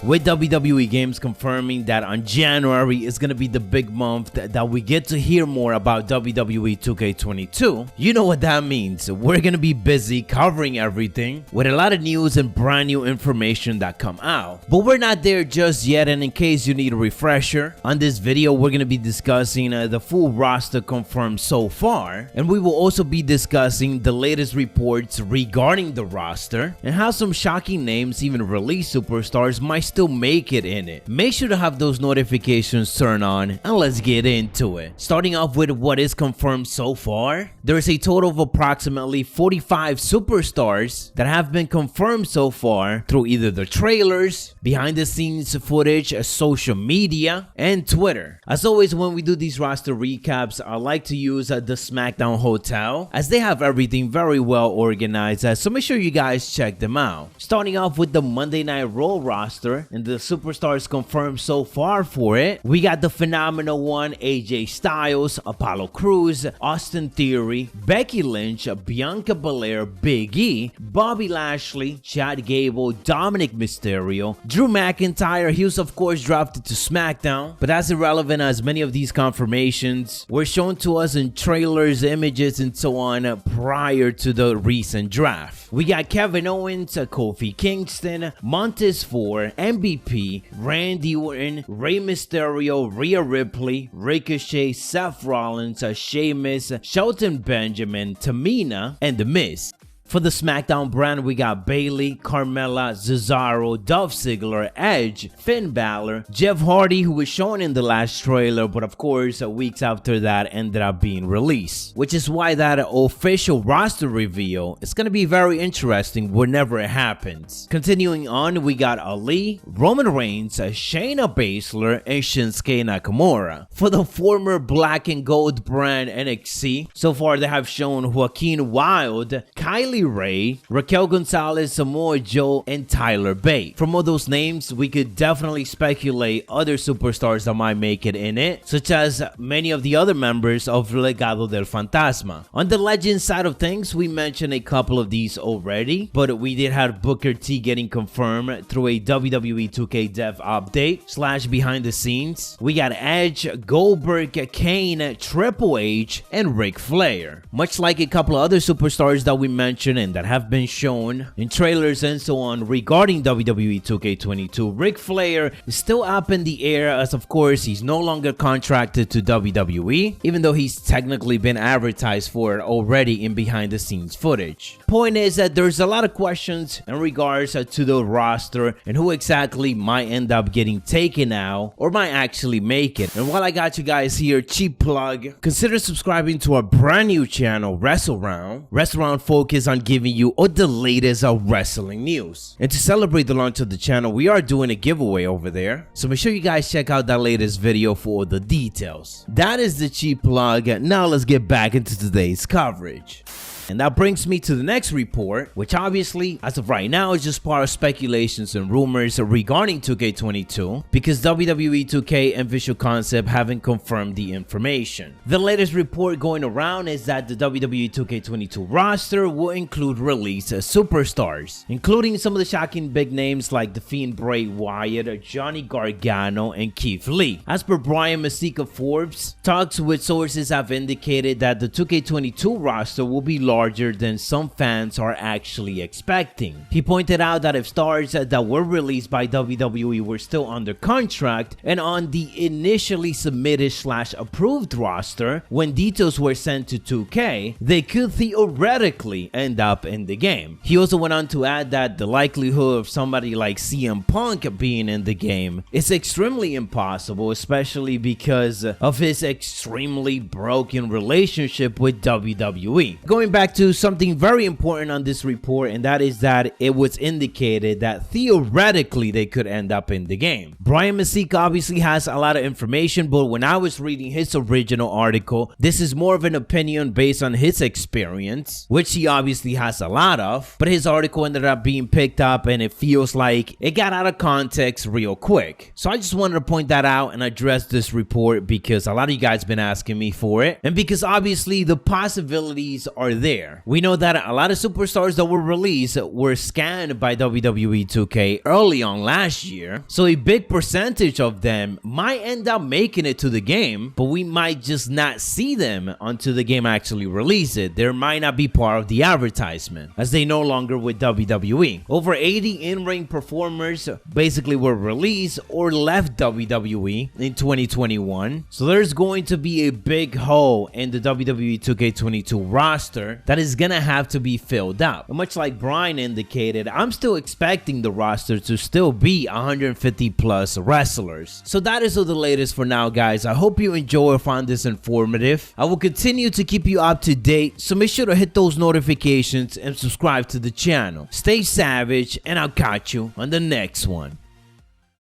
with WWE Games confirming that on January is going to be the big month that we get to hear more about WWE 2K22. You know what that means. We're going to be busy covering everything with a lot of news and brand new information that come out. But we're not there just yet, and in case you need a refresher, on this video we're going to be discussing the full roster confirmed so far, and we will also be discussing the latest reports regarding the roster and how some shocking names, even released superstars, might still make it in it. Make sure to have those notifications turned on, and let's get into it. Starting off with what is confirmed so far, there is a total of approximately 45 superstars that have been confirmed so far through either the trailers, behind the scenes footage, social media, and Twitter. As always, when we do these roster recaps, I like to use the SmackDown Hotel, as they have everything very well organized, so make sure you guys check them out. Starting off with the Monday Night Raw roster and the superstars confirmed so far for it, we got the phenomenal one AJ Styles, Apollo Crews, Austin Theory, Becky Lynch, Bianca Belair, Big E, Bobby Lashley, Chad Gable, Dominic Mysterio, Drew McIntyre. He was of course drafted to SmackDown, but that's irrelevant as many of these confirmations were shown to us in trailers, images, and so on prior to the recent draft. We got Kevin Owens, Kofi Kingston, Montez Ford, MVP, Randy Orton, Rey Mysterio, Rhea Ripley, Ricochet, Seth Rollins, Sheamus, Shelton Benjamin, Tamina, and The Miz. For the SmackDown brand, we got Bayley, Carmella, Cesaro, Dolph Ziggler, Edge, Finn Balor, Jeff Hardy, who was shown in the last trailer, but of course weeks after that ended up being released, which is why that official roster reveal is going to be very interesting whenever it happens. Continuing on, we got Ali, Roman Reigns, Shayna Baszler, and Shinsuke Nakamura. For the former Black and Gold brand NXT, so far they have shown Joaquin Wilde, Kylie Ray, Raquel Gonzalez, Samoa Joe, and Tyler Bate. From all those names, we could definitely speculate other superstars that might make it in it, such as many of the other members of Legado del Fantasma. On the Legends side of things, we mentioned a couple of these already, but we did have Booker T getting confirmed through a WWE 2K dev update / behind the scenes. We got Edge, Goldberg, Kane, Triple H, and Ric Flair. Much like a couple of other superstars that we mentioned and that have been shown in trailers and so on regarding WWE 2K22, Ric Flair is still up in the air, as of course he's no longer contracted to WWE, even though he's technically been advertised for it already in behind the scenes footage. Point is that there's a lot of questions in regards to the roster and who exactly might end up getting taken out or might actually make it. And while I got you guys here, cheap plug, consider subscribing to our brand new channel, WrestleRound. WrestleRound focus on giving you all the latest wrestling news. And to celebrate the launch of the channel, we are doing a giveaway over there, so make sure you guys check out that latest video for all the details. That is the cheap plug. Now let's get back into today's coverage. And that brings me to the next report, which obviously, as of right now, is just part of speculations and rumors regarding 2K22, because WWE 2K and Visual Concept haven't confirmed the information. The latest report going around is that the WWE 2K22 roster will include released superstars, including some of the shocking big names like The Fiend, Bray Wyatt, Johnny Gargano, and Keith Lee. As per Brian Mystique of Forbes, talks with sources have indicated that the 2K22 roster will be larger than some fans are actually expecting. He pointed out that if stars that were released by WWE were still under contract and on the initially submitted / approved roster, when details were sent to 2K, they could theoretically end up in the game. He also went on to add that the likelihood of somebody like CM Punk being in the game is extremely impossible, especially because of his extremely broken relationship with WWE. Going back to something very important on this report, and that is that it was indicated that theoretically they could end up in the game. Brian Mystique obviously has a lot of information, but when I was reading his original article, this is more of an opinion based on his experience, which he obviously has a lot of, but his article ended up being picked up and it feels like it got out of context real quick. So I just wanted to point that out and address this report because a lot of you guys been asking me for it, and because obviously the possibilities are there there. We know that a lot of superstars that were released were scanned by WWE 2K early on last year, so a big percentage of them might end up making it to the game, but we might just not see them until the game actually releases it. There might not be part of the advertisement, as they no longer with WWE. Over 80 in-ring performers basically were released or left WWE in 2021, so there's going to be a big hole in the WWE 2K22 roster that is gonna have to be filled up. And much like Brian indicated, I'm still expecting the roster to still be 150 plus wrestlers. So that is all the latest for now, guys. I hope you enjoy or found this informative. I will continue to keep you up to date, so make sure to hit those notifications and subscribe to the channel. Stay savage, and I'll catch you on the next one.